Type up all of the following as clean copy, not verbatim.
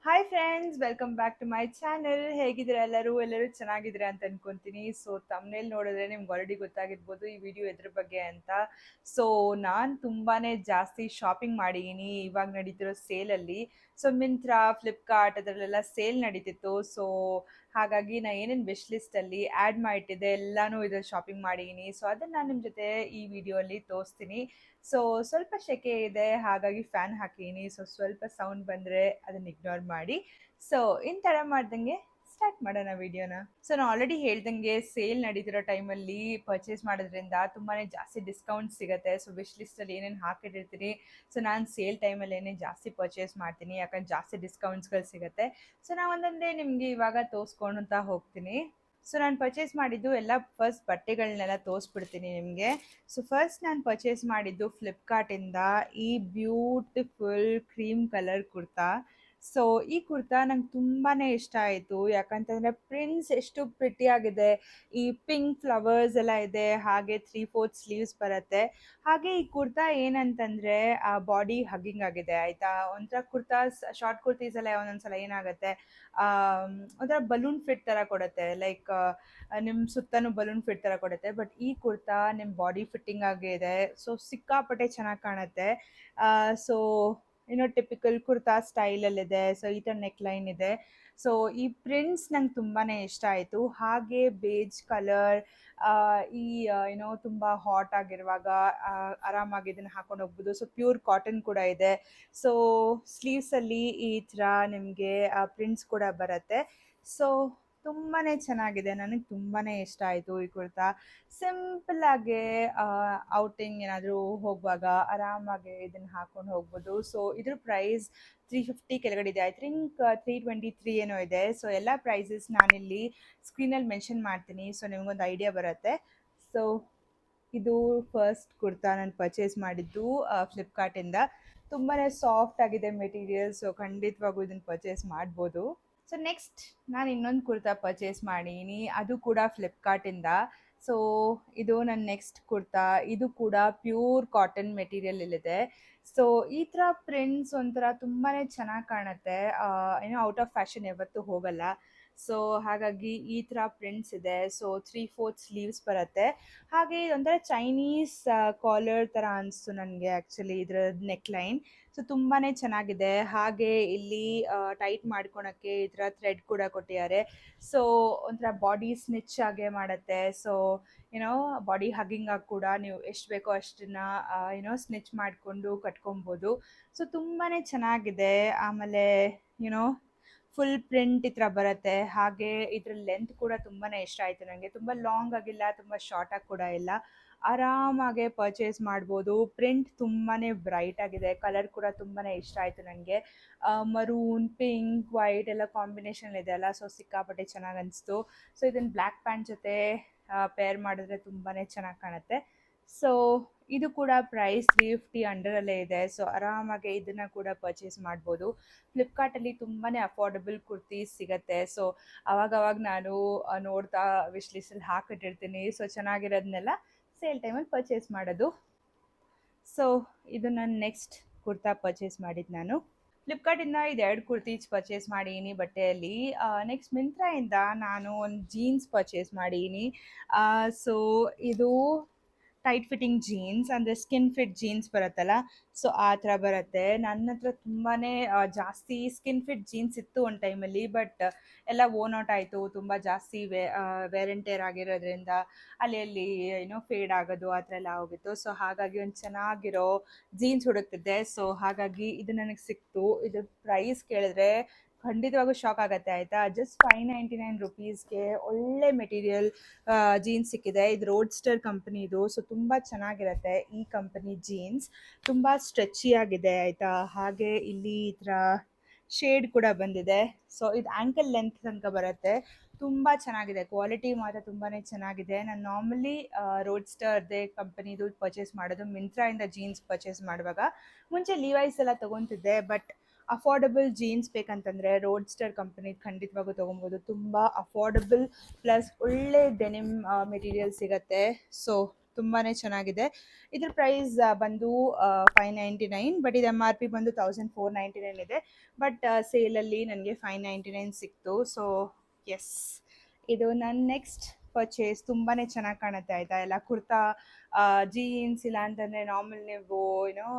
Hi friends, welcome back to my channel. ಹೇಗಿದ್ದೀರಾ ಎಲ್ಲರೂ ಚೆನ್ನಾಗಿದ್ದೀರಾ ಅಂತ ಅನ್ಕೊಂತೀನಿ. ಸೊ ತಮ್ನೇಲ್ ನೋಡಿದ್ರೆ ನಿಮ್ಗೆ ಆಲ್ರೆಡಿ ಗೊತ್ತಾಗಿರ್ಬೋದು ಈ ವಿಡಿಯೋ ಎದ್ರ ಬಗ್ಗೆ ಅಂತ. ಸೊ ನಾನು ತುಂಬಾನೇ ಜಾಸ್ತಿ ಶಾಪಿಂಗ್ ಮಾಡಿದ್ದೀನಿ ಇವಾಗ ನಡೀತಿರೋ ಸೇಲಲ್ಲಿ. ಸೊ ಮಿಂತ್ರಾ, ಫ್ಲಿಪ್ಕಾರ್ಟ್ ಅದರಲ್ಲೆಲ್ಲ ಸೇಲ್ ನಡೀತಿತ್ತು. ಸೊ ಹಾಗಾಗಿ ನಾ ಏನೇನು ವಿಶ್ ಲಿಸ್ಟಲ್ಲಿ ಆ್ಯಡ್ ಮಾಡಿಟ್ಟಿದ್ದೆ ಎಲ್ಲಾನು ಇದ್ರಲ್ಲಿ ಶಾಪಿಂಗ್ ಮಾಡಿದ್ದೀನಿ. ಸೊ ಅದನ್ನು ನಾನು ನಿಮ್ಮ ಜೊತೆ ಈ ವಿಡಿಯೋಲಿ ತೋರಿಸ್ತೀನಿ. ಸೊ ಸ್ವಲ್ಪ ಸೆಕೆ ಇದೆ, ಹಾಗಾಗಿ ಫ್ಯಾನ್ ಹಾಕಿದ್ದೀನಿ. ಸೊ ಸ್ವಲ್ಪ ಸೌಂಡ್ ಬಂದರೆ ಅದನ್ನ ಇಗ್ನೋರ್ ಮಾಡಿ. ಸೊ ಇನ್ ತಡ ಮಾಡ್ದಂಗೆ ಸ್ಟಾರ್ಟ್ ಮಾಡೋಣ ವಿಡಿಯೋನ. ಸೊ ನಾನು ಆಲ್ರೆಡಿ ಹೇಳ್ದಂಗೆ ಸೇಲ್ ನಡೀತಿರೋ ಟೈಮಲ್ಲಿ ಪರ್ಚೇಸ್ ಮಾಡೋದ್ರಿಂದ ತುಂಬಾ ಜಾಸ್ತಿ ಡಿಸ್ಕೌಂಟ್ ಸಿಗುತ್ತೆ. ಸೊ ವಿಶ್ ಲಿಸ್ಟಲ್ಲಿ ಏನೇನು ಹಾಕಿಟ್ಟಿರ್ತೀನಿ, ಸೊ ನಾನು ಸೇಲ್ ಟೈಮಲ್ಲಿ ಏನೇನು ಜಾಸ್ತಿ ಪರ್ಚೇಸ್ ಮಾಡ್ತೀನಿ, ಯಾಕಂದ್ರೆ ಜಾಸ್ತಿ ಡಿಸ್ಕೌಂಟ್ಸ್ಗಳು ಸಿಗುತ್ತೆ. ಸೊ ನಾನು ಒಂದೊಂದೇ ನಿಮಗೆ ಇವಾಗ ತೋರಿಸ್ಕೊಳ್ತಾ ಹೋಗ್ತೀನಿ. ಸೊ ನಾನು ಪರ್ಚೇಸ್ ಮಾಡಿದ್ದು ಎಲ್ಲ ಫಸ್ಟ್ ಬಟ್ಟೆಗಳನ್ನೆಲ್ಲ ತೋರಿಸ್ಬಿಡ್ತೀನಿ ನಿಮಗೆ. ಸೊ ಫಸ್ಟ್ ನಾನು ಪರ್ಚೇಸ್ ಮಾಡಿದ್ದು ಫ್ಲಿಪ್ಕಾರ್ಟಿಂದ ಈ beautiful cream colour kurta. So ಈ ಕುರ್ತಾ ನಂಗೆ ತುಂಬಾ ಇಷ್ಟ ಆಯಿತು, ಯಾಕಂತಂದರೆ ಪ್ರಿಂಟ್ಸ್ ಎಷ್ಟು ಪ್ರಿಟಿಯಾಗಿದೆ. ಈ ಪಿಂಕ್ ಫ್ಲವರ್ಸ್ ಎಲ್ಲ ಇದೆ, ಹಾಗೆ 3/4 ಸ್ಲೀವ್ಸ್ ಬರುತ್ತೆ. ಹಾಗೆ ಈ ಕುರ್ತಾ ಏನಂತಂದರೆ ಬಾಡಿ ಹಗ್ಗಿಂಗ್ ಆಗಿದೆ ಆಯಿತಾ. ಒಂಥರ ಕುರ್ತಾಸ್, ಶಾರ್ಟ್ ಕುರ್ತೀಸ್ ಎಲ್ಲ ಒಂದೊಂದ್ಸಲ ಏನಾಗುತ್ತೆ, ಒಂಥರ ಬಲೂನ್ ಫಿಟ್ ಥರ ಕೊಡುತ್ತೆ. ಲೈಕ್ ನಿಮ್ಮ ಸುತ್ತಲೂ ಬಲೂನ್ ಫಿಟ್ ಥರ ಕೊಡುತ್ತೆ. ಬಟ್ ಈ ಕುರ್ತಾ ನಿಮ್ಮ ಬಾಡಿ ಫಿಟ್ಟಿಂಗ್ ಆಗಿದೆ. ಸೊ ಸಿಕ್ಕಾಪಟ್ಟೆ ಚೆನ್ನಾಗಿ ಕಾಣುತ್ತೆ. ಸೊ ಟಿಪಿಕಲ್ ಕುರ್ತಾ ಸ್ಟೈಲಲ್ಲಿದೆ. ಸೊ ಈ ಥರ ನೆಕ್ ಲೈನ್ ಇದೆ. ಸೊ ಈ ಪ್ರಿಂಟ್ಸ್ ನಂಗೆ ತುಂಬಾ ಇಷ್ಟ ಆಯಿತು. ಹಾಗೆ ಬೇಜ್ ಕಲರ್, ಈ ತುಂಬ ಹಾಟ್ ಆಗಿರುವಾಗ ಆರಾಮಾಗಿ ಇದನ್ನು ಹಾಕೊಂಡು ಹೋಗ್ಬೋದು. ಸೊ ಪ್ಯೂರ್ ಕಾಟನ್ ಕೂಡ ಇದೆ. ಸೊ ಸ್ಲೀವ್ಸಲ್ಲಿ ಈ ಥರ ನಿಮಗೆ ಪ್ರಿಂಟ್ಸ್ ಕೂಡ ಬರುತ್ತೆ. ಸೊ ತುಂಬಾ ಚೆನ್ನಾಗಿದೆ, ನನಗೆ ತುಂಬಾ ಇಷ್ಟ ಆಯಿತು ಈ ಕುರ್ತಾ. ಸಿಂಪಲ್ಲಾಗೆ ಔಟಿಂಗ್ ಏನಾದರೂ ಹೋಗುವಾಗ ಆರಾಮಾಗಿ ಇದನ್ನು ಹಾಕ್ಕೊಂಡು ಹೋಗ್ಬೋದು. ಸೊ ಇದ್ರ ಪ್ರೈಸ್ 350 ಕೆಳಗಡೆ ಇದೆ. ಐ ಥಿಂಕ್ 323 ಏನೋ ಇದೆ. ಸೊ ಎಲ್ಲ ಪ್ರೈಸಸ್ ನಾನಿಲ್ಲಿ ಸ್ಕ್ರೀನಲ್ಲಿ ಮೆನ್ಷನ್ ಮಾಡ್ತೀನಿ, ಸೊ ನಿಮಗೊಂದು ಐಡಿಯಾ ಬರುತ್ತೆ. ಸೊ ಇದು ಫಸ್ಟ್ ಕುರ್ತಾ ನಾನು ಪರ್ಚೇಸ್ ಮಾಡಿದ್ದು ಫ್ಲಿಪ್ಕಾರ್ಟಿಂದ. ತುಂಬಾ ಸಾಫ್ಟ್ ಆಗಿದೆ ಮೆಟೀರಿಯಲ್. ಸೊ ಖಂಡಿತವಾಗೂ ಇದನ್ನು ಪರ್ಚೇಸ್ ಮಾಡ್ಬೋದು. ಸೊ ನೆಕ್ಸ್ಟ್ ನಾನು ಇನ್ನೊಂದು ಕುರ್ತಾ ಪರ್ಚೇಸ್ ಮಾಡೀನಿ, ಅದು ಕೂಡ ಫ್ಲಿಪ್ಕಾರ್ಟಿಂದ. ಸೊ ಇದು ನನ್ನ ನೆಕ್ಸ್ಟ್ ಕುರ್ತಾ. ಇದು ಕೂಡ ಪ್ಯೂರ್ ಕಾಟನ್ ಮೆಟೀರಿಯಲಲ್ಲಿದೆ. ಸೊ ಈ ಥರ ಪ್ರಿಂಟ್ಸ್ ಒಂಥರ ತುಂಬಾ ಚೆನ್ನಾಗಿ ಕಾಣುತ್ತೆ. ಔಟ್ ಆಫ್ ಫ್ಯಾಷನ್ ಯಾವತ್ತೂ ಹೋಗಲ್ಲ. ಸೊ ಹಾಗಾಗಿ ಈ ಥರ ಪ್ರಿಂಟ್ಸ್ ಇದೆ. ಸೊ 3/4 ಸ್ಲೀವ್ಸ್ ಬರುತ್ತೆ. ಹಾಗೆ ಇದೊಂಥರ ಚೈನೀಸ್ ಕಾಲರ್ ಥರ ಅನಿಸ್ತು ನನಗೆ ಆ್ಯಕ್ಚುಲಿ ಇದರ ನೆಕ್ ಲೈನ್. ಸೊ ತುಂಬಾ ಚೆನ್ನಾಗಿದೆ. ಹಾಗೆ ಇಲ್ಲಿ ಟೈಟ್ ಮಾಡ್ಕೊಳಕ್ಕೆ ಈ ಥರ ಥ್ರೆಡ್ ಕೂಡ ಕೊಟ್ಟಿದ್ದಾರೆ. ಸೊ ಒಂಥರ ಬಾಡಿ ಸ್ನಿಚ್ ಆಗೇ ಮಾಡುತ್ತೆ. ಸೊ ಬಾಡಿ ಹಗ್ಗಿಂಗ್ ಆಗಿ ಕೂಡ ನೀವು ಎಷ್ಟು ಬೇಕೋ ಅಷ್ಟನ್ನು ಸ್ನಿಚ್ ಮಾಡಿಕೊಂಡು ಕಟ್ಕೊಬೋದು. ಸೊ ತುಂಬಾ ಚೆನ್ನಾಗಿದೆ. ಆಮೇಲೆ ಫುಲ್ ಪ್ರಿಂಟ್ ಈ ಥರ ಬರುತ್ತೆ. ಹಾಗೆ ಇದ್ರ ಲೆಂತ್ ಕೂಡ ತುಂಬಾ ಇಷ್ಟ ಆಯಿತು ನನಗೆ. ತುಂಬ ಲಾಂಗ್ ಆಗಿಲ್ಲ, ತುಂಬ ಶಾರ್ಟಾಗಿ ಕೂಡ ಇಲ್ಲ. ಆರಾಮಾಗೆ ಪರ್ಚೇಸ್ ಮಾಡ್ಬೋದು. ಪ್ರಿಂಟ್ ತುಂಬಾ ಬ್ರೈಟ್ ಆಗಿದೆ. ಕಲರ್ ಕೂಡ ತುಂಬಾ ಇಷ್ಟ ಆಯಿತು ನನಗೆ. ಮರೂನ್, ಪಿಂಕ್, ವೈಟ್ ಎಲ್ಲ ಕಾಂಬಿನೇಷನ್ ಇದೆ ಅಲ್ಲ, ಸೊ ಸಿಕ್ಕಾಪಟ್ಟೆ ಚೆನ್ನಾಗಿ ಅನಿಸ್ತು. ಸೊ ಇದನ್ನು ಬ್ಲ್ಯಾಕ್ ಪ್ಯಾಂಟ್ ಜೊತೆ ಪೇರ್ ಮಾಡಿದ್ರೆ ತುಂಬಾ ಚೆನ್ನಾಗಿ ಕಾಣುತ್ತೆ. ಸೊ ಇದು ಕೂಡ ಪ್ರೈಸ್ 350 ಅಂಡರಲ್ಲೇ ಇದೆ. ಸೊ ಆರಾಮಾಗಿ ಇದನ್ನು ಕೂಡ ಪರ್ಚೇಸ್ ಮಾಡ್ಬೋದು. ಫ್ಲಿಪ್ಕಾರ್ಟಲ್ಲಿ ತುಂಬಾ ಅಫೋರ್ಡಬಲ್ ಕುರ್ತೀಸ್ ಸಿಗುತ್ತೆ. ಸೊ ಅವಾಗವಾಗ ನಾನು ನೋಡ್ತಾ ವಿಶ್ ಲಿಸ್ಟಲ್ಲಿ ಹಾಕಿಟ್ಟಿರ್ತೀನಿ. ಸೊ ಚೆನ್ನಾಗಿರೋದನ್ನೆಲ್ಲ ಸೇಲ್ ಟೈಮಲ್ಲಿ ಪರ್ಚೇಸ್ ಮಾಡೋದು. ಸೊ ಇದು ನಾನು ನೆಕ್ಸ್ಟ್ ಕುರ್ತಾ ಪರ್ಚೇಸ್ ಮಾಡಿದ್ದು ನಾನು ಫ್ಲಿಪ್ಕಾರ್ಟಿಂದ. ಇದು 2 ಕುರ್ತೀಸ್ ಪರ್ಚೇಸ್ ಮಾಡಿದ್ದೀನಿ ಬಟ್ಟೆಯಲ್ಲಿ. ನೆಕ್ಸ್ಟ್ ಮಿಂತ್ರಾಯಿಂದ ನಾನು ಒಂದು ಜೀನ್ಸ್ ಪರ್ಚೇಸ್ ಮಾಡಿದ್ದೀನಿ. ಸೊ ಇದು ಟೈಟ್ ಫಿಟ್ಟಿಂಗ್ ಜೀನ್ಸ್, ಅಂದರೆ ಸ್ಕಿನ್ ಫಿಟ್ ಜೀನ್ಸ್ ಬರುತ್ತಲ್ಲ, ಸೊ ಆ ಥರ ಬರುತ್ತೆ. ನನ್ನ ಹತ್ರ ತುಂಬಾ ಜಾಸ್ತಿ ಸ್ಕಿನ್ ಫಿಟ್ ಜೀನ್ಸ್ ಇತ್ತು ಒಂದು ಟೈಮಲ್ಲಿ. ಬಟ್ ಎಲ್ಲ ಓನ್ ಔಟ್ ಆಯಿತು. ತುಂಬ ಜಾಸ್ತಿ ವೇರ್ ಆ್ಯಂಡ್ ಟೇರ್ ಆಗಿರೋದ್ರಿಂದ ಅಲ್ಲಿ ಫೇಡ್ ಆಗೋದು ಆ ಥರ ಎಲ್ಲ ಹೋಗಿತ್ತು. ಸೊ ಹಾಗಾಗಿ ಒಂದು ಚೆನ್ನಾಗಿರೋ ಜೀನ್ಸ್ ಹುಡುಕ್ತಿದ್ದೆ. ಸೊ ಹಾಗಾಗಿ ಇದು ನನಗೆ ಸಿಕ್ತು. ಇದ್ರ ಪ್ರೈಸ್ ಕೇಳಿದ್ರೆ ಖಂಡಿತವಾಗೂ ಶಾಕ್ ಆಗುತ್ತೆ ಆಯಿತಾ. ಜಸ್ಟ್ 599 ರುಪೀಸ್ಗೆ ಒಳ್ಳೆ ಮೆಟೀರಿಯಲ್ ಜೀನ್ಸ್ ಸಿಕ್ಕಿದೆ. ಇದು ರೋಡ್ಸ್ಟರ್ ಕಂಪ್ನಿದು. ಸೊ ತುಂಬ ಚೆನ್ನಾಗಿರುತ್ತೆ ಈ ಕಂಪನಿ ಜೀನ್ಸ್. ತುಂಬ ಸ್ಟ್ರೆಚಿ ಆಗಿದೆ ಆಯಿತಾ. ಹಾಗೆ ಇಲ್ಲಿ ಈ ಥರ ಶೇಡ್ ಕೂಡ ಬಂದಿದೆ. ಸೊ ಇದು ಆ್ಯಂಕಲ್ ಲೆಂತ್ ತನಕ ಬರುತ್ತೆ. ತುಂಬ ಚೆನ್ನಾಗಿದೆ, ಕ್ವಾಲಿಟಿ ಮಾತ್ರ ತುಂಬಾ ಚೆನ್ನಾಗಿದೆ. ನಾನು ನಾರ್ಮಲಿ ರೋಡ್ಸ್ಟರ್ದೇ ಕಂಪನಿದು ಪರ್ಚೇಸ್ ಮಾಡೋದು. ಮಿಂತ್ರಾಯಿಂದ ಜೀನ್ಸ್ ಪರ್ಚೇಸ್ ಮಾಡುವಾಗ ಮುಂಚೆ ಲೀವೈಸ್ ಎಲ್ಲ ತೊಗೊತಿದ್ದೆ. ಬಟ್ ಅಫೋರ್ಡಬಲ್ ಜೀನ್ಸ್ ಬೇಕಂತಂದರೆ ರೋಡ್ಸ್ಟರ್ ಕಂಪನಿ ಖಂಡಿತವಾಗೂ ತೊಗೊಬೋದು. ತುಂಬ ಅಫೋರ್ಡಬಲ್ ಪ್ಲಸ್ ಒಳ್ಳೆ ಡೆನಿಮ್ ಮೆಟೀರಿಯಲ್ ಸಿಗುತ್ತೆ. ಸೊ ತುಂಬಾ ಚೆನ್ನಾಗಿದೆ. ಇದ್ರ ಪ್ರೈಸ್ ಬಂದು 599, ಬಟ್ ಇದು MRP ಬಂದು 1499 ಇದೆ. ಬಟ್ ಸೇಲಲ್ಲಿ ನನಗೆ 599 ಸಿಕ್ತು. ಸೊ ಎಸ್, ಇದು ನನ್ನ ನೆಕ್ಸ್ಟ್ ಪರ್ಚೇಸ್. ತುಂಬಾ ಚೆನ್ನಾಗಿ ಕಾಣುತ್ತೆ ಆಯಿತಾ. ಎಲ್ಲ ಕುರ್ತಾ, ಜೀನ್ಸ್, ಇಲ್ಲ ಅಂತಂದರೆ ನಾರ್ಮಲ್ ನೀವು ಏನೋ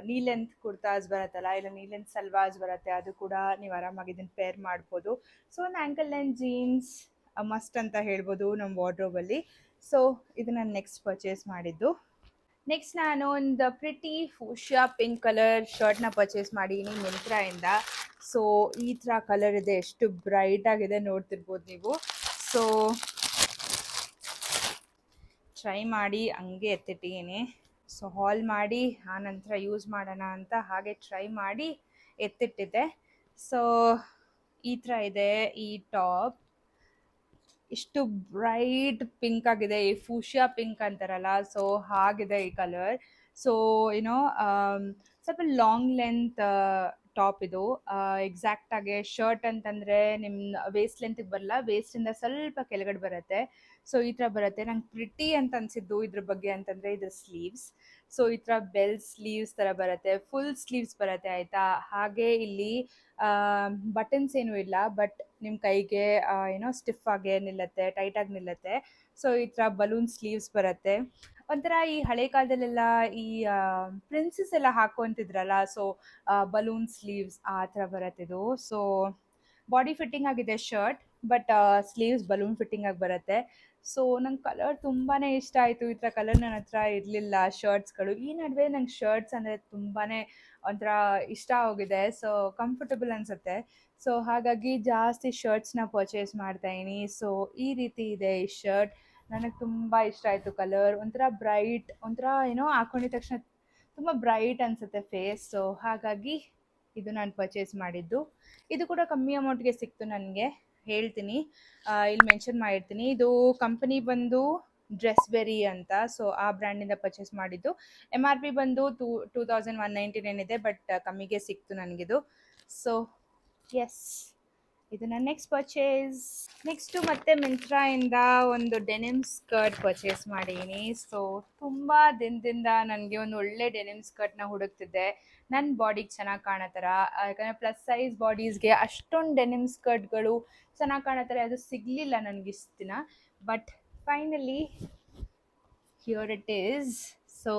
ನೀ ಲೆಂತ್ ಕುರ್ತಾಸ್ ಬರುತ್ತಲ್ಲ, ಇಲ್ಲ ನೀ ಲೆಂತ್ ಸಲ್ವಾರ್ಸ್ ಬರುತ್ತೆ, ಅದು ಕೂಡ ನೀವು ಆರಾಮಾಗಿ ಇದನ್ನು ಪೇರ್ ಮಾಡ್ಬೋದು. ಸೊ ಒಂದು ಆ್ಯಂಕಲ್ ಲೆಂತ್ ಜೀನ್ಸ್ ಮಸ್ಟ್ ಅಂತ ಹೇಳ್ಬೋದು ನಮ್ಮ ವಾರ್ಡ್ರೋಬಲ್ಲಿ. ಸೊ ಇದು ನಾನು ನೆಕ್ಸ್ಟ್ ಪರ್ಚೇಸ್ ಮಾಡಿದ್ದು. ನೆಕ್ಸ್ಟ್ ನಾನು ಒಂದು ಪ್ರಿಟಿ ಫೂಷಿಯಾ ಪಿಂಕ್ ಕಲರ್ ಶರ್ಟ್ನ ಪರ್ಚೇಸ್ ಮಾಡಿದ್ದೀನಿ ಮಿಂತ್ರಾಯಿಂದ. ಸೊ ಈ ಥರ ಕಲರ್ ಇದೆ, ಎಷ್ಟು ಬ್ರೈಟ್ ಆಗಿದೆ ನೋಡ್ತಿರ್ಬೋದು ನೀವು. ಸೊ ಟ್ರೈ ಮಾಡಿ ಹಂಗೆ ಎತ್ತಿಟ್ಟಿದ್ದೀನಿ. ಸೊ ಹಾಲ್ ಮಾಡಿ ಆನಂತರ ಯೂಸ್ ಮಾಡೋಣ ಅಂತ ಹಾಗೆ ಟ್ರೈ ಮಾಡಿ ಎತ್ತಿಟ್ಟಿದ್ದೆ. ಸೊ ಈ ಥರ ಇದೆ ಈ ಟಾಪ್. ಇಷ್ಟು ಬ್ರೈಟ್ ಪಿಂಕ್ ಆಗಿದೆ, ಈ ಫೂಷಿಯಾ ಪಿಂಕ್ ಅಂತಾರಲ್ಲ, ಸೊ ಹಾಗಿದೆ ಈ ಕಲರ್. ಸೊ ಏನೋ ಸ್ವಲ್ಪ ಲಾಂಗ್ ಲೆಂತ್ ಟಾಪ್ ಇದು. ಎಕ್ಸಾಕ್ಟಾಗಿ ಶರ್ಟ್ ಅಂತಂದರೆ ನಿಮ್ಮ ವೇಸ್ಟ್ ಲೆಂತಿಗೆ ಬರಲ್ಲ, ವೇಸ್ಟಿಂದ ಸ್ವಲ್ಪ ಕೆಳಗಡೆ ಬರುತ್ತೆ. ಸೊ ಈ ಥರ ಬರುತ್ತೆ. ನಂಗೆ ಪ್ರಿಟಿ ಅಂತ ಅನಿಸಿದ್ದು ಇದ್ರ ಬಗ್ಗೆ ಅಂತಂದರೆ ಇದ್ರ ಸ್ಲೀವ್ಸ್. ಸೊ ಈ ಥರ ಬೆಲ್ ಸ್ಲೀವ್ಸ್ ಥರ ಬರುತ್ತೆ, ಫುಲ್ ಸ್ಲೀವ್ಸ್ ಬರುತ್ತೆ ಆಯಿತಾ. ಹಾಗೆ ಇಲ್ಲಿ ಬಟನ್ಸ್ ಏನೂ ಇಲ್ಲ, ಬಟ್ ನಿಮ್ಮ ಕೈಗೆ ಏನೋ ಸ್ಟಿಫ್ ಆಗಿ ನಿಲ್ಲುತ್ತೆ, ಟೈಟಾಗಿ ನಿಲ್ಲುತ್ತೆ. ಸೊ ಈ ಥರ ಬಲೂನ್ ಸ್ಲೀವ್ಸ್ ಬರುತ್ತೆ. ಒಂಥರ ಈ ಹಳೆ ಕಾಲದಲ್ಲೆಲ್ಲ ಈ ಪ್ರಿನ್ಸಸ್ ಎಲ್ಲ ಹಾಕ್ಕೊಂತಿದ್ರಲ್ಲ, ಸೊ ಬಲೂನ್ ಸ್ಲೀವ್ಸ್ ಆ ಥರ ಬರುತ್ತಿದ್ದು. ಸೊ ಬಾಡಿ ಫಿಟ್ಟಿಂಗ್ ಆಗಿದೆ shirt, but sleeves balloon fitting ಆಗಿ ಬರುತ್ತೆ. ಸೊ ನಂಗೆ ಕಲರ್ ತುಂಬಾ ಇಷ್ಟ ಆಯಿತು. ಈ ಥರ ಕಲರ್ ನನ್ನ ಹತ್ರ ಇರಲಿಲ್ಲ ಶರ್ಟ್ಸ್ಗಳು. ಈ ನಡುವೆ ನಂಗೆ ಶರ್ಟ್ಸ್ ಅಂದರೆ ತುಂಬಾ ಒಂಥರ ಇಷ್ಟ ಆಗಿದೆ. ಸೊ ಕಂಫರ್ಟಬಲ್ ಅನಿಸುತ್ತೆ. ಸೊ ಹಾಗಾಗಿ ಜಾಸ್ತಿ ಶರ್ಟ್ಸ್ನ ಪರ್ಚೇಸ್ ಮಾಡ್ತಾಯಿದ್ದೀನಿ. ಸೊ ಈ ರೀತಿ ಇದೆ ಈ ಶರ್ಟ್. ನನಗೆ ತುಂಬ ಇಷ್ಟ ಆಯಿತು ಕಲರ್. ಒಂಥರ ಬ್ರೈಟ್, ಒಂಥರ ಏನೋ ಹಾಕೊಂಡಿದ ತಕ್ಷಣ ತುಂಬ ಬ್ರೈಟ್ ಅನಿಸುತ್ತೆ ಫೇಸ್. ಸೊ ಹಾಗಾಗಿ ಇದು ನಾನು ಪರ್ಚೇಸ್ ಮಾಡಿದ್ದು. ಇದು ಕೂಡ ಕಮ್ಮಿ ಅಮೌಂಟ್ಗೆ ಸಿಕ್ತು ನನಗೆ, ಹೇಳ್ತೀನಿ, ಇಲ್ಲಿ ಮೆನ್ಷನ್ ಮಾಡಿರ್ತೀನಿ. ಇದು ಕಂಪನಿ ಬಂದು ಡ್ರೆಸ್ಬೆರಿ ಅಂತ. ಸೊ ಆ ಬ್ರ್ಯಾಂಡಿಂದ ಪರ್ಚೇಸ್ ಮಾಡಿದ್ದು. MRP ಬಂದು 2199 ಇದೆ, ಬಟ್ ಕಮ್ಮಿಗೆ ಸಿಕ್ತು ನನಗಿದು. ಸೊ ಎಸ್, ಇದು ನನ್ನ ನೆಕ್ಸ್ಟ್ ಪರ್ಚೇಸ್. ನೆಕ್ಸ್ಟು ಮತ್ತೆ ಮಿಂತ್ರಾಯಿಂದ ಒಂದು ಡೆನಿಮ್ ಸ್ಕರ್ಟ್ ಪರ್ಚೇಸ್ ಮಾಡಿದ್ದೀನಿ. ಸೊ ತುಂಬ ದಿನದಿಂದ ನನಗೆ ಒಂದು ಒಳ್ಳೆ ಡೆನಿಮ್ ಸ್ಕರ್ಟ್ನ ಹುಡುಕ್ತಿದ್ದೆ, ನನ್ನ ಬಾಡಿಗೆ ಚೆನ್ನಾಗಿ ಕಾಣೋ ಥರ. ಯಾಕಂದರೆ ಪ್ಲಸ್ ಸೈಜ್ ಬಾಡೀಸ್ಗೆ ಅಷ್ಟೊಂದು ಡೆನಿಮ್ ಸ್ಕರ್ಟ್ಗಳು ಚೆನ್ನಾಗಿ ಕಾಣೋ ಥರ ಅದು ಸಿಗಲಿಲ್ಲ ನನಗೆ ಇಷ್ಟು ದಿನ. But finally here it is. So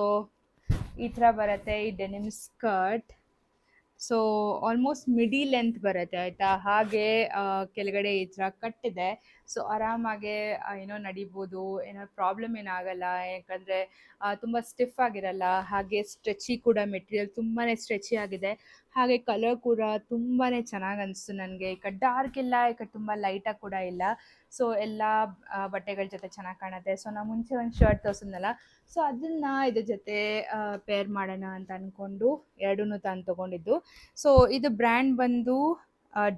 ಈ ಥರ ಬರುತ್ತೆ ಈ ಡೆನಿಮ್ ಸ್ಕರ್ಟ್. ಸೊ ಆಲ್ಮೋಸ್ಟ್ ಮಿಡಿ ಲೆಂತ್ ಬರುತ್ತೆ ಆಯಿತಾ. ಹಾಗೆ ಕೆಳಗಡೆ ಈ ಥರ ಕಟ್ಟಿದೆ. ಸೊ ಆರಾಮಾಗೆ ಏನೋ ನಡಿಬೋದು, ಏನೋ ಪ್ರಾಬ್ಲಮ್ ಏನಾಗಲ್ಲ. ಯಾಕಂದರೆ ತುಂಬ ಸ್ಟಿಫ್ ಆಗಿರಲ್ಲ. ಹಾಗೆ ಸ್ಟ್ರೆಚಿ ಕೂಡ, ಮೆಟೀರಿಯಲ್ ತುಂಬಾ ಸ್ಟ್ರೆಚಿ ಆಗಿದೆ. ಹಾಗೆ ಕಲರ್ ಕೂಡ ತುಂಬಾ ಚೆನ್ನಾಗಿ ಅನಿಸ್ತು ನನಗೆ. ಈ ಕಡೆ ಡಾರ್ಕ್ ಇಲ್ಲ, ಈ ಕಡೆ ತುಂಬ ಲೈಟಾಗಿ ಕೂಡ ಇಲ್ಲ. ಸೊ ಎಲ್ಲ ಬಟ್ಟೆಗಳ ಜೊತೆ ಚೆನ್ನಾಗಿ ಕಾಣುತ್ತೆ. ಸೊ ನಾನು ಮುಂಚೆ ಒಂದು ಶರ್ಟ್ ತೋರಿಸಿದ್ನಲ್ಲ, ಸೊ ಅದನ್ನು ಇದ್ರ ಜೊತೆ ಪೇರ್ ಮಾಡೋಣ ಅಂತ ಅಂದ್ಕೊಂಡು ಎರಡೂ ತೊಗೊಂಡಿದ್ದು. ಸೊ ಇದು ಬ್ರ್ಯಾಂಡ್ ಬಂದು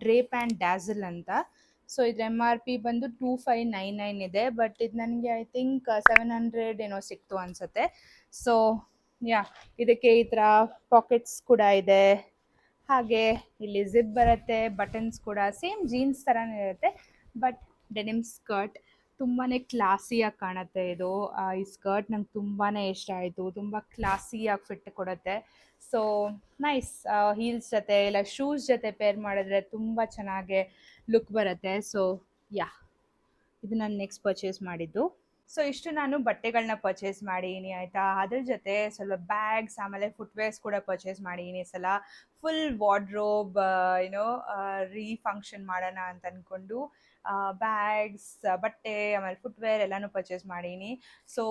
ಡ್ರೇಪ್ ಆ್ಯಂಡ್ ಡ್ಯಾಝಲ್ ಅಂತ. ಸೊ ಇದ್ರ MRP ಬಂದು 2599 ಇದೆ, ಬಟ್ ಇದು ನನಗೆ ಐ ಥಿಂಕ್ 700 ಏನೋ ಸಿಕ್ತು ಅನಿಸುತ್ತೆ. ಸೊ ಯಾ, ಇದಕ್ಕೆ ಈ ಥರ ಪಾಕೆಟ್ಸ್ ಕೂಡ ಇದೆ. ಹಾಗೆ ಇಲ್ಲಿ ಜಿಪ್ ಬರುತ್ತೆ, ಬಟನ್ಸ್ ಕೂಡ ಸೇಮ್ ಜೀನ್ಸ್ ಥರನೇ ಇರುತ್ತೆ, ಬಟ್ ಡೆನಿಮ್ ಸ್ಕರ್ಟ್ ತುಂಬಾ ಕ್ಲಾಸಿಯಾಗಿ ಕಾಣುತ್ತೆ ಇದು. ಈ ಸ್ಕರ್ಟ್ ನಂಗೆ ತುಂಬಾ ಇಷ್ಟ ಆಯಿತು, ತುಂಬ ಕ್ಲಾಸಿಯಾಗಿ ಫಿಟ್ ಕೊಡುತ್ತೆ. So nice. ಹೀಲ್ಸ್ ಜೊತೆ ಇಲ್ಲ ಶೂಸ್ ಜೊತೆ ಪೇರ್ ಮಾಡಿದ್ರೆ ತುಂಬ ಚೆನ್ನಾಗೆ ಲುಕ್ ಬರುತ್ತೆ. ಸೊ ಯಾ, ಇದು ನಾನು ನೆಕ್ಸ್ಟ್ ಪರ್ಚೇಸ್ ಮಾಡಿದ್ದು. ಸೊ ಇಷ್ಟು ನಾನು ಬಟ್ಟೆಗಳನ್ನ ಪರ್ಚೇಸ್ ಮಾಡಿದ್ದೀನಿ ಆಯಿತಾ. ಅದ್ರ ಜೊತೆ ಸ್ವಲ್ಪ ಬ್ಯಾಗ್ಸ್ ಆಮೇಲೆ ಫುಟ್ವೇರ್ಸ್ ಕೂಡ ಪರ್ಚೇಸ್ ಮಾಡಿದ್ದೀನಿ ಈ ಸಲ. ಫುಲ್ ವಾರ್ಡ್ರೋಬ್ ಏನೋ ರೀಫಂಕ್ಷನ್ ಮಾಡೋಣ ಅಂತ ಅಂದ್ಕೊಂಡು ಬ್ಯಾಗ್ಸ್, ಬಟ್ಟೆ ಆಮೇಲೆ ಫುಟ್ವೇರ್ ಎಲ್ಲನೂ ಪರ್ಚೇಸ್ ಮಾಡಿದ್ದೀನಿ. ಸೊ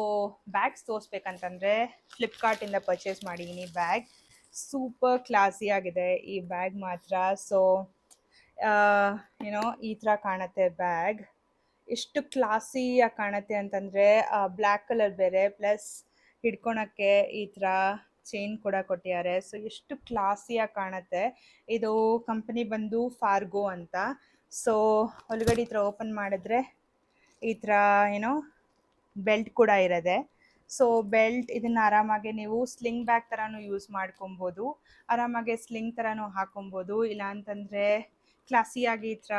ಬ್ಯಾಗ್ಸ್ ತೋರಿಸ್ಬೇಕಂತಂದರೆ ಫ್ಲಿಪ್ಕಾರ್ಟಿಂದ ಪರ್ಚೇಸ್ ಮಾಡಿದ್ದೀನಿ ಬ್ಯಾಗ್. ಸೂಪರ್ ಕ್ಲಾಸಿ ಆಗಿದೆ ಈ ಬ್ಯಾಗ್ ಮಾತ್ರ. ಸೊ ಏನೋ ಈ ಥರ ಕಾಣುತ್ತೆ ಬ್ಯಾಗ್. ಎಷ್ಟು ಕ್ಲಾಸಿಯಾಗಿ ಕಾಣುತ್ತೆ ಅಂತಂದರೆ ಬ್ಲ್ಯಾಕ್ ಕಲರ್ ಬೇರೆ, ಪ್ಲಸ್ ಹಿಡ್ಕೊಳಕ್ಕೆ ಈ ಥರ ಚೈನ್ ಕೂಡ ಕೊಟ್ಟಿದ್ದಾರೆ. ಸೊ ಎಷ್ಟು ಕ್ಲಾಸಿಯಾಗಿ ಕಾಣುತ್ತೆ. ಇದು ಕಂಪನಿ ಬಂದು ಫಾರ್ಗೋ ಅಂತ. ಸೊ ಒಳಗಡೆ ಈ ಥರ ಓಪನ್ ಮಾಡಿದ್ರೆ ಈ ಥರ ಏನೋ ಬೆಲ್ಟ್ ಕೂಡ ಇರೋದೆ. ಸೊ ಬೆಲ್ಟ್ ಇದನ್ನು ಆರಾಮಾಗಿ ನೀವು ಸ್ಲಿಂಗ್ ಬ್ಯಾಗ್ ಥರನೂ ಯೂಸ್ ಮಾಡ್ಕೊಬೋದು, ಆರಾಮಾಗಿ ಸ್ಲಿಂಗ್ ಥರನೂ ಹಾಕೊಬೋದು. ಇಲ್ಲ ಅಂತಂದರೆ ಕ್ಲಾಸಿಯಾಗಿ ಈ ಥರ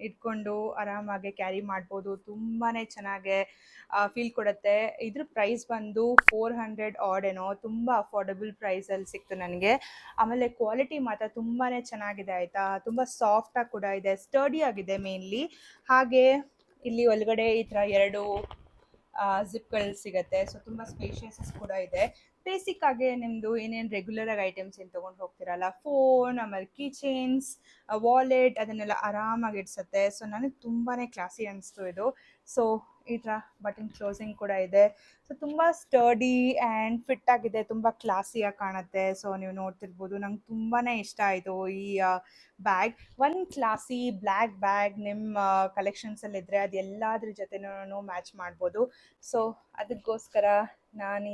ಇಟ್ಕೊಂಡು ಆರಾಮಾಗಿ ಕ್ಯಾರಿ ಮಾಡ್ಬೋದು. ತುಂಬಾ ಚೆನ್ನಾಗೆ ಫೀಲ್ ಕೊಡುತ್ತೆ. ಇದ್ರ ಪ್ರೈಸ್ ಬಂದು 400 ಆಡ್ ಏನೋ, ತುಂಬ ಅಫೋರ್ಡಬಲ್ ಪ್ರೈಸಲ್ಲಿ ಸಿಕ್ತು ನನಗೆ. ಆಮೇಲೆ ಕ್ವಾಲಿಟಿ ಮಾತ್ರ ತುಂಬಾ ಚೆನ್ನಾಗಿದೆ ಆಯಿತಾ. ತುಂಬ ಸಾಫ್ಟಾಗಿ ಕೂಡ ಇದೆ, ಸ್ಟರ್ಡಿ ಆಗಿದೆ ಮೇನ್ಲಿ. ಹಾಗೆ ಇಲ್ಲಿ ಒಳಗಡೆ ಈ ಥರ 2 ಜಿಪ್ಗಳು ಸಿಗುತ್ತೆ. ಸೊ ತುಂಬ ಸ್ಪೇಷಿಯಸ್ ಕೂಡ ಇದೆ. ಬೇಸಿಕ್ ಆಗಿ ನಿಮ್ಮದು ಏನೇನು ರೆಗ್ಯುಲರ್ ಆಗಿ ಐಟಮ್ಸ್ ಏನು ತೊಗೊಂಡು ಹೋಗ್ತಿರಲ್ಲ, ಫೋನ್, ಆಮೇಲೆ ಕೀ ಚೈನ್ಸ್, ವಾಲೆಟ್, ಅದನ್ನೆಲ್ಲ ಆರಾಮಾಗಿ ಇಡ್ಸುತ್ತೆ. ಸೊ ನನಗೆ ತುಂಬಾ ಕ್ಲಾಸಿ ಅನಿಸ್ತು ಇದು. ಸೊ ಈ ಥರ ಬಟನ್ ಕ್ಲೋಸಿಂಗ್ ಕೂಡ ಇದೆ. ಸೊ ತುಂಬ ಸ್ಟರ್ಡಿ ಆ್ಯಂಡ್ ಫಿಟ್ ಆಗಿದೆ, ತುಂಬ ಕ್ಲಾಸಿಯಾಗಿ ಕಾಣುತ್ತೆ. ಸೊ ನೀವು ನೋಡ್ತಿರ್ಬೋದು, ನಂಗೆ ತುಂಬಾ ಇಷ್ಟ ಆಯಿತು ಈ ಬ್ಯಾಗ್. ಒಂದು ಕ್ಲಾಸಿ ಬ್ಲ್ಯಾಕ್ ಬ್ಯಾಗ್ ನಿಮ್ಮ ಕಲೆಕ್ಷನ್ಸಲ್ಲಿದ್ದರೆ ಅದು ಎಲ್ಲದ್ರ ಜೊತೆನೂ ಮ್ಯಾಚ್ ಮಾಡ್ಬೋದು. ಸೊ ಅದಕ್ಕೋಸ್ಕರ ನಾನು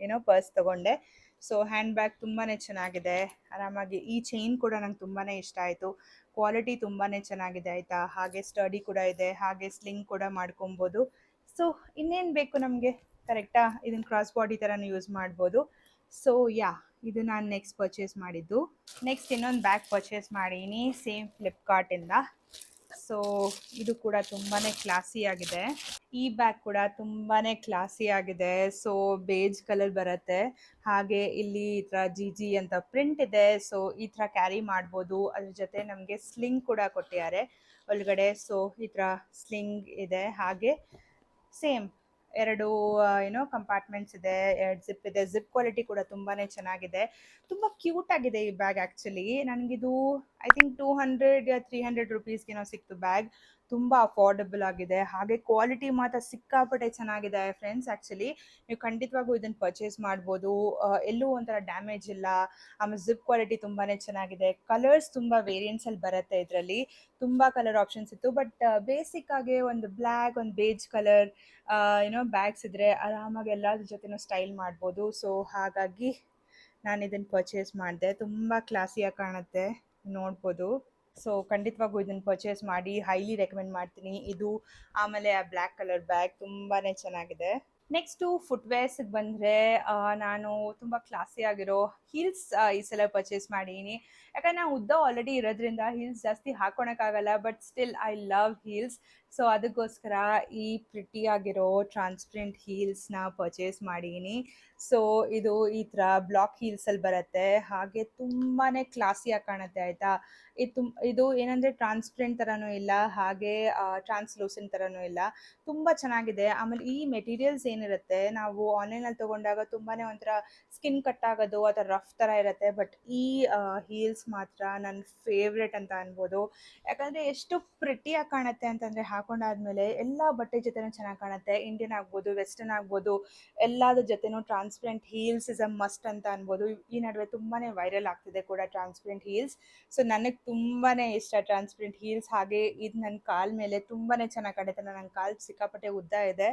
ಈ ಪರ್ಸ್ ತೊಗೊಂಡೆ. ಸೊ ಹ್ಯಾಂಡ್ ಬ್ಯಾಗ್ ತುಂಬಾ ಚೆನ್ನಾಗಿದೆ. ಆರಾಮಾಗಿ ಈ ಚೈನ್ ಕೂಡ ನಂಗೆ ತುಂಬಾ ಇಷ್ಟ ಆಯಿತು. ಕ್ವಾಲಿಟಿ ತುಂಬಾ ಚೆನ್ನಾಗಿದೆ ಆಯಿತಾ. ಹಾಗೆ ಸ್ಟಡಿ ಕೂಡ ಇದೆ, ಹಾಗೆ ಸ್ಲಿಂಗ್ ಕೂಡ ಮಾಡ್ಕೊಬೋದು. ಸೊ ಇನ್ನೇನು ಬೇಕು ನಮಗೆ, ಕರೆಕ್ಟಾ? ಇದನ್ನು ಕ್ರಾಸ್ ಬಾಡಿ ಥರನೂ ಯೂಸ್ ಮಾಡ್ಬೋದು. ಸೊ ಇದು ನಾನು ನೆಕ್ಸ್ಟ್ ಪರ್ಚೇಸ್ ಮಾಡಿದ್ದು. ನೆಕ್ಸ್ಟ್ ಇನ್ನೊಂದು ಬ್ಯಾಗ್ ಪರ್ಚೇಸ್ ಮಾಡೀನಿ, ಸೇಮ್ ಫ್ಲಿಪ್ಕಾರ್ಟಿಂದ. ಸೊ ಇದು ಕೂಡ ತುಂಬಾ ಕ್ಲಾಸಿ ಆಗಿದೆ. ಈ ಬ್ಯಾಗ್ ಕೂಡ ತುಂಬಾ ಕ್ಲಾಸಿ ಆಗಿದೆ. ಸೊ ಬೇಜ್ ಕಲರ್ ಬರುತ್ತೆ. ಹಾಗೆ ಇಲ್ಲಿ ಈ ಥರ ಜಿ ಅಂತ ಪ್ರಿಂಟ್ ಇದೆ. ಸೊ ಈ ಥರ ಕ್ಯಾರಿ ಮಾಡ್ಬೋದು. ಅದ್ರ ಜೊತೆ ನಮಗೆ ಸ್ಲಿಂಗ್ ಕೂಡ ಕೊಟ್ಟಿದ್ದಾರೆ ಒಳಗಡೆ. ಸೊ ಈ ಥರ ಸ್ಲಿಂಗ್ ಇದೆ. ಹಾಗೆ ಸೇಮ್ 2 ಕಂಪಾರ್ಟ್ಮೆಂಟ್ಸ್ ಇದೆ, 2 ಜಿಪ್ ಇದೆ. ಜಿಪ್ ಕ್ವಾಲಿಟಿ ಕೂಡ ತುಂಬಾ ಚೆನ್ನಾಗಿದೆ. ತುಂಬ ಕ್ಯೂಟ್ ಆಗಿದೆ ಈ ಬ್ಯಾಗ್. ಆ್ಯಕ್ಚುಲಿ ನನಗಿದು ಐ ಥಿಂಕ್ 200 ಯಾ 300 ರುಪೀಸ್ಗೇನೋ ಸಿಕ್ತು ಬ್ಯಾಗ್. ತುಂಬ ಅಫೋರ್ಡಬಲ್ ಆಗಿದೆ. ಹಾಗೆ ಕ್ವಾಲಿಟಿ ಮಾತ್ರ ಸಿಕ್ಕಾಪಟ್ಟೆ ಚೆನ್ನಾಗಿದೆ ಫ್ರೆಂಡ್ಸ್. ಆ್ಯಕ್ಚುಲಿ ನೀವು ಖಂಡಿತವಾಗೂ ಇದನ್ನು ಪರ್ಚೇಸ್ ಮಾಡ್ಬೋದು. ಎಲ್ಲೂ ಒಂಥರ ಡ್ಯಾಮೇಜ್ ಇಲ್ಲ. ಆಮೇಲೆ ಜಿಪ್ ಕ್ವಾಲಿಟಿ ತುಂಬಾ ಚೆನ್ನಾಗಿದೆ. ಕಲರ್ಸ್ ತುಂಬ ವೇರಿಯಂಟ್ಸಲ್ಲಿ ಬರುತ್ತೆ ಇದರಲ್ಲಿ. ತುಂಬ ಕಲರ್ ಆಪ್ಷನ್ಸ್ ಇತ್ತು. ಬಟ್ ಬೇಸಿಕ್ ಆಗಿ ಒಂದು ಬ್ಲ್ಯಾಕ್, ಒಂದು ಬೇಜ್ ಕಲರ್ ಬ್ಯಾಗ್ಸ್ ಇದ್ದರೆ ಆರಾಮಾಗಿ ಎಲ್ಲದ್ರ ಜೊತೆನೂ ಸ್ಟೈಲ್ ಮಾಡ್ಬೋದು. ಸೊ ಹಾಗಾಗಿ ನಾನು ಇದನ್ನು ಪರ್ಚೇಸ್ ಮಾಡಿದೆ. ತುಂಬ ಕ್ಲಾಸಿಯಾಗಿ ಕಾಣುತ್ತೆ, ನೋಡ್ಬೋದು. ಸೊ ಖಂಡಿತವಾಗೂ ಇದನ್ನು ಪರ್ಚೇಸ್ ಮಾಡಿ, ಹೈಲಿ ರೆಕಮೆಂಡ್ ಮಾಡ್ತೀನಿ ಇದು. ಆಮೇಲೆ ಆ ಬ್ಲ್ಯಾಕ್ ಕಲರ್ ಬ್ಯಾಗ್ ತುಂಬಾ ಚೆನ್ನಾಗಿದೆ. ನೆಕ್ಸ್ಟು ಫುಟ್ವೇರ್ಸಿಗೆ ಬಂದರೆ ನಾನು ತುಂಬ ಕ್ಲಾಸಿ ಆಗಿರೋ ಹೀಲ್ಸ್ ಈ ಸಲ ಪರ್ಚೇಸ್ ಮಾಡೀನಿ. ಯಾಕಂದರೆ ನಾನು ಉದ್ದ ಆಲ್ರೆಡಿ ಇರೋದ್ರಿಂದ ಹೀಲ್ಸ್ ಜಾಸ್ತಿ ಹಾಕ್ಕೊಳಕ್ಕಾಗಲ್ಲ. But still I love heels. So ಅದಕ್ಕೋಸ್ಕರ ಈ ಪ್ರಿಟಿ ಆಗಿರೋ ಟ್ರಾನ್ಸ್ಪರೆಂಟ್ ಹೀಲ್ಸ್ನ ಪರ್ಚೇಸ್ ಮಾಡೀನಿ. ಸೊ ಇದು ಈ ಥರ ಬ್ಲಾಕ್ ಹೀಲ್ಸಲ್ಲಿ ಬರುತ್ತೆ. ಹಾಗೆ ತುಂಬಾ ಕ್ಲಾಸಿಯಾಗಿ ಕಾಣುತ್ತೆ ಆಯಿತಾ. ಇದು ಏನಂದರೆ ಟ್ರಾನ್ಸ್ಪರೆಂಟ್ ಥರನೂ ಇಲ್ಲ, ಹಾಗೆ ಟ್ರಾನ್ಸ್ಲೂಸೆಂಟ್ ಥರನೂ ಇಲ್ಲ. ತುಂಬ ಚೆನ್ನಾಗಿದೆ. ಆಮೇಲೆ ಈ ಮೆಟೀರಿಯಲ್ಸ್ ಏನಿರುತ್ತೆ, ನಾವು ಆನ್ಲೈನಲ್ಲಿ ತೊಗೊಂಡಾಗ ತುಂಬಾ ಒಂಥರ ಸ್ಕಿನ್ ಕಟ್ ಆಗೋದು ಅಥವಾ ರಫ್ ಥರ ಇರುತ್ತೆ. ಬಟ್ ಈ ಹೀಲ್ಸ್ ಮಾತ್ರ ನನ್ನ ಫೇವ್ರೆಟ್ ಅಂತ ಅನ್ಬೋದು. ಯಾಕಂದರೆ ಎಷ್ಟು ಪ್ರಿಟಿಯಾಗಿ ಕಾಣುತ್ತೆ ಅಂತಂದರೆ, ಹಾಕೊಂಡಾದ್ಮೇಲೆ ಎಲ್ಲ ಬಟ್ಟೆ ಜೊತೆನೂ ಚೆನ್ನಾಗಿ ಕಾಣುತ್ತೆ. ಇಂಡಿಯನ್ ಆಗ್ಬೋದು, ವೆಸ್ಟರ್ನ್ ಆಗ್ಬೋದು, ಎಲ್ಲದ್ರ ಜೊತೆನೂ transparent heels is a must ಅಂತ ಅನ್ಬೋದು. ಈ ನಡುವೆ ತುಂಬಾ ವೈರಲ್ ಆಗ್ತಿದೆ ಕೂಡ ಟ್ರಾನ್ಸ್ಪರೆಂಟ್ ಹೀಲ್ಸ್. ಸೊ ನನಗೆ ತುಂಬಾ ಇಷ್ಟ ಟ್ರಾನ್ಸ್ಪರೆಂಟ್ ಹೀಲ್ಸ್. ಹಾಗೆ ಇದು ನನ್ನ ಕಾಲ ಮೇಲೆ ತುಂಬಾ ಚೆನ್ನಾಗಿ ಕಾಣುತ್ತೆ. ನನ್ನ ಕಾಲು ಸಿಕ್ಕಾಪಟ್ಟೆ ಉದ್ದ ಇದೆ.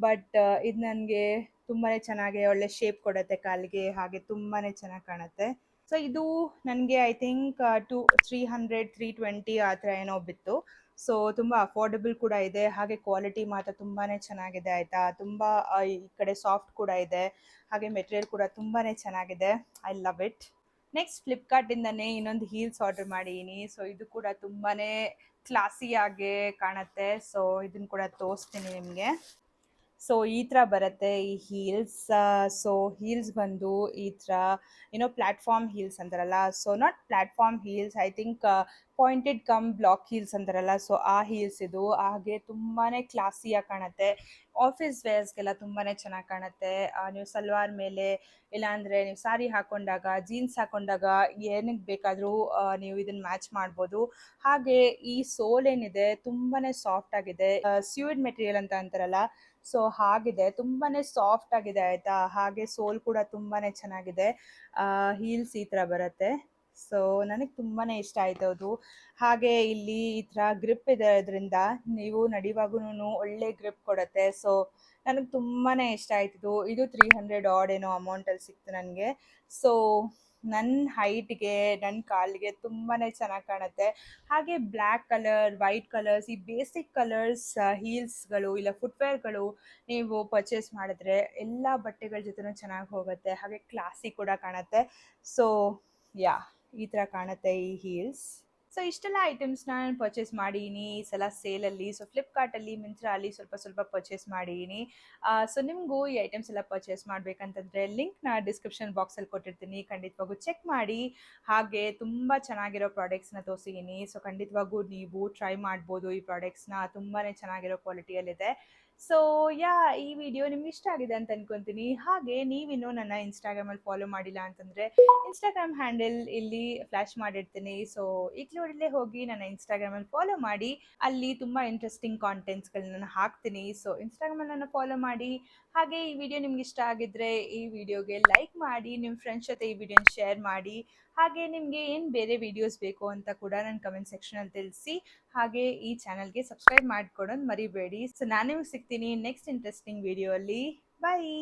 ಬಟ್ ಇದು ನನಗೆ ತುಂಬಾ ಚೆನ್ನಾಗಿ ಒಳ್ಳೆ ಶೇಪ್ ಕೊಡುತ್ತೆ ಕಾಲಿಗೆ. ಹಾಗೆ ತುಂಬಾ ಚೆನ್ನಾಗಿ ಕಾಣುತ್ತೆ. ಸೊ ಇದು ನನಗೆ ಐ ಥಿಂಕ್ 320 ಆ ಥರ ಏನೋ ಬಿತ್ತು. ಸೊ ತುಂಬ ಅಫೋರ್ಡಬಲ್ ಕೂಡ ಇದೆ. ಹಾಗೆ ಕ್ವಾಲಿಟಿ ಮಾತ್ರ ತುಂಬಾ ಚೆನ್ನಾಗಿದೆ ಆಯಿತಾ. ತುಂಬ ಈ ಕಡೆ ಸಾಫ್ಟ್ ಕೂಡ ಇದೆ. ಹಾಗೆ ಮೆಟೀರಿಯಲ್ ಕೂಡ ತುಂಬಾ ಚೆನ್ನಾಗಿದೆ. I love it. ನೆಕ್ಸ್ಟ್ ಫ್ಲಿಪ್ಕಾರ್ಟಿಂದನೇ ಇನ್ನೊಂದು ಹೀಲ್ಸ್ ಆರ್ಡರ್ ಮಾಡೀನಿ. ಸೊ ಇದು ಕೂಡ ತುಂಬಾ ಕ್ಲಾಸಿಯಾಗೆ ಕಾಣುತ್ತೆ. ಸೊ ಇದನ್ನು ಕೂಡ ತೋರಿಸ್ತೀನಿ ನಿಮಗೆ. ಸೊ ಈ ಥರ ಬರುತ್ತೆ ಈ ಹೀಲ್ಸ್. ಸೊ ಹೀಲ್ಸ್ ಬಂದು ಈ ಥರ ಪ್ಲ್ಯಾಟ್ಫಾರ್ಮ್ ಹೀಲ್ಸ್ ಅಂತಾರಲ್ಲ. So not platform heels, I think pointed come block heels ಅಂತಾರಲ್ಲ. ಸೊ ಆ ಹೀಲ್ಸ್ ಇದು. ಹಾಗೆ ತುಂಬಾ ಕ್ಲಾಸಿಯಾಗಿ ಕಾಣುತ್ತೆ. ಆಫೀಸ್ ವೇರ್ಸ್ಗೆಲ್ಲ ತುಂಬಾ ಚೆನ್ನಾಗಿ ಕಾಣುತ್ತೆ. ನೀವು ಸಲ್ವಾರ್ ಮೇಲೆ, ಇಲ್ಲಾಂದರೆ ನೀವು ಸಾರಿ ಹಾಕ್ಕೊಂಡಾಗ, ಜೀನ್ಸ್ ಹಾಕ್ಕೊಂಡಾಗ ಏನಕ್ಕೆ ಬೇಕಾದರೂ ನೀವು ಇದನ್ನು ಮ್ಯಾಚ್ ಮಾಡ್ಬೋದು. ಹಾಗೆ ಈ ಸೋಲ್ ಏನಿದೆ ತುಂಬಾ ಸಾಫ್ಟ್ ಆಗಿದೆ. ಸ್ಯೂಡ್ ಮೆಟೀರಿಯಲ್ ಅಂತ ಅಂತಾರಲ್ಲ, ಸೊ ಹಾಗಿದೆ. ತುಂಬಾ ಸಾಫ್ಟ್ ಆಗಿದೆ ಆಯಿತಾ. ಹಾಗೆ ಸೋಲ್ ಕೂಡ ತುಂಬಾ ಚೆನ್ನಾಗಿದೆ. ಹೀಲ್ಸ್ ಈ ಥರ ಬರುತ್ತೆ. ಸೊ ನನಗೆ ತುಂಬಾ ಇಷ್ಟ ಆಯಿತು ಅದು. ಹಾಗೆ ಇಲ್ಲಿ ಈ ಥರ ಗ್ರಿಪ್ ಇದೆ, ಇದರಿಂದ ನೀವು ನಡೆಯುವಾಗೂ ಒಳ್ಳೆ ಗ್ರಿಪ್ ಕೊಡುತ್ತೆ. ಸೊ ನನಗೆ ತುಂಬಾ ಇಷ್ಟ ಆಯ್ತಿದ್ದು. ಇದು 300 ಆಡ್ ಏನೋ ಅಮೌಂಟಲ್ಲಿ ಸಿಕ್ತು ನನಗೆ. ಸೊ ನನ್ನ ಹೈಟ್ಗೆ, ನನ್ನ ಕಾಲಿಗೆ ತುಂಬಾ ಚೆನ್ನಾಗಿ ಕಾಣುತ್ತೆ. ಹಾಗೆ ಬ್ಲ್ಯಾಕ್ ಕಲರ್, ವೈಟ್ ಕಲರ್ಸ್, ಈ ಬೇಸಿಕ್ ಕಲರ್ಸ್ ಹೀಲ್ಸ್ಗಳು ಇಲ್ಲ ಫುಟ್ವೇರ್ಗಳು ನೀವು ಪರ್ಚೇಸ್ ಮಾಡಿದ್ರೆ ಎಲ್ಲ ಬಟ್ಟೆಗಳ ಜೊತೆನೂ ಚೆನ್ನಾಗಿ ಹೋಗುತ್ತೆ. ಹಾಗೆ ಕ್ಲಾಸಿ ಕೂಡ ಕಾಣುತ್ತೆ. ಸೊ ಈ ಥರ ಕಾಣುತ್ತೆ ಈ ಹೀಲ್ಸ್. ಸೊ ಇಷ್ಟೆಲ್ಲ ಐಟಮ್ಸ್ನ ನಾನು ಪರ್ಚೇಸ್ ಮಾಡಿದ್ದೀನಿ ಈ ಸಲ ಸೇಲಲ್ಲಿ. ಸೊ ಫ್ಲಿಪ್ಕಾರ್ಟಲ್ಲಿ, ಮಿಂತ್ರಾ ಅಲ್ಲಿ ಸ್ವಲ್ಪ ಸ್ವಲ್ಪ ಪರ್ಚೇಸ್ ಮಾಡಿದ್ದೀನಿ. ಸೊ ನಿಮಗೂ ಈ ಐಟಮ್ಸ್ ಎಲ್ಲ ಪರ್ಚೇಸ್ ಮಾಡಬೇಕಂತಂದರೆ ಲಿಂಕ್ನ ಡಿಸ್ಕ್ರಿಪ್ಷನ್ ಬಾಕ್ಸಲ್ಲಿ ಕೊಟ್ಟಿರ್ತೀನಿ, ಖಂಡಿತವಾಗೂ ಚೆಕ್ ಮಾಡಿ. ಹಾಗೆ ತುಂಬ ಚೆನ್ನಾಗಿರೋ ಪ್ರಾಡಕ್ಟ್ಸ್ನ ತೋರಿಸಿದ್ದೀನಿ. ಸೊ ಖಂಡಿತವಾಗೂ ನೀವು ಟ್ರೈ ಮಾಡ್ಬೋದು ಈ ಪ್ರಾಡಕ್ಟ್ಸ್ನ, ತುಂಬಾ ಚೆನ್ನಾಗಿರೋ ಕ್ವಾಲಿಟಿಯಲ್ಲಿದೆ. ಸೊ ಈ ವಿಡಿಯೋ ನಿಮ್ಗೆ ಇಷ್ಟ ಆಗಿದೆ ಅಂತ ಅನ್ಕೊಂತೀನಿ. ಹಾಗೆ ನೀವಿನ್ನೂ ನನ್ನ ಇನ್ಸ್ಟಾಗ್ರಾಮಲ್ಲಿ ಫಾಲೋ ಮಾಡಿಲ್ಲ ಅಂತಂದರೆ ಇನ್ಸ್ಟಾಗ್ರಾಮ್ ಹ್ಯಾಂಡಲ್ ಇಲ್ಲಿ ಫ್ಲ್ಯಾಶ್ ಮಾಡಿರ್ತೀನಿ. ಸೊ ಈಗಲೇ ಹೋಗಿ ನನ್ನ ಇನ್ಸ್ಟಾಗ್ರಾಮಲ್ಲಿ ಫಾಲೋ ಮಾಡಿ. ಅಲ್ಲಿ ತುಂಬ ಇಂಟ್ರೆಸ್ಟಿಂಗ್ ಕಾಂಟೆಂಟ್ಸ್ಗಳನ್ನ ನಾನು ಹಾಕ್ತೀನಿ. ಸೊ ಇನ್ಸ್ಟಾಗ್ರಾಮಲ್ಲಿ ನನ್ನ ಫಾಲೋ ಮಾಡಿ. ಹಾಗೆ ಈ ವಿಡಿಯೋ ನಿಮ್ಗೆ ಇಷ್ಟ ಆಗಿದ್ರೆ ಈ ವಿಡಿಯೋಗೆ ಲೈಕ್ ಮಾಡಿ, ನಿಮ್ಮ ಫ್ರೆಂಡ್ಸ್ ಜೊತೆ ಈ ವಿಡಿಯೋನ ಶೇರ್ ಮಾಡಿ. ಹಾಗೆ ನಿಮಗೆ ಏನು ಬೇರೆ ವಿಡಿಯೋಸ್ ಬೇಕು ಅಂತ ಕೂಡ ನನ್ನ ಕಮೆಂಟ್ ಸೆಕ್ಷನಲ್ಲಿ ತಿಳಿಸಿ. ಹಾಗೆ ಈ ಚಾನಲ್ಗೆ ಸಬ್ಸ್ಕ್ರೈಬ್ ಮಾಡ್ಕೊಡೋದು ಮರಿಬೇಡಿ. ಸೊ ನಾನು ನಿಮ್ಗೆ ಸಿಗ್ತೀನಿ ನೆಕ್ಸ್ಟ್ ಇಂಟ್ರೆಸ್ಟಿಂಗ್ ವಿಡಿಯೋ ಅಲ್ಲಿ. ಬಾಯ್.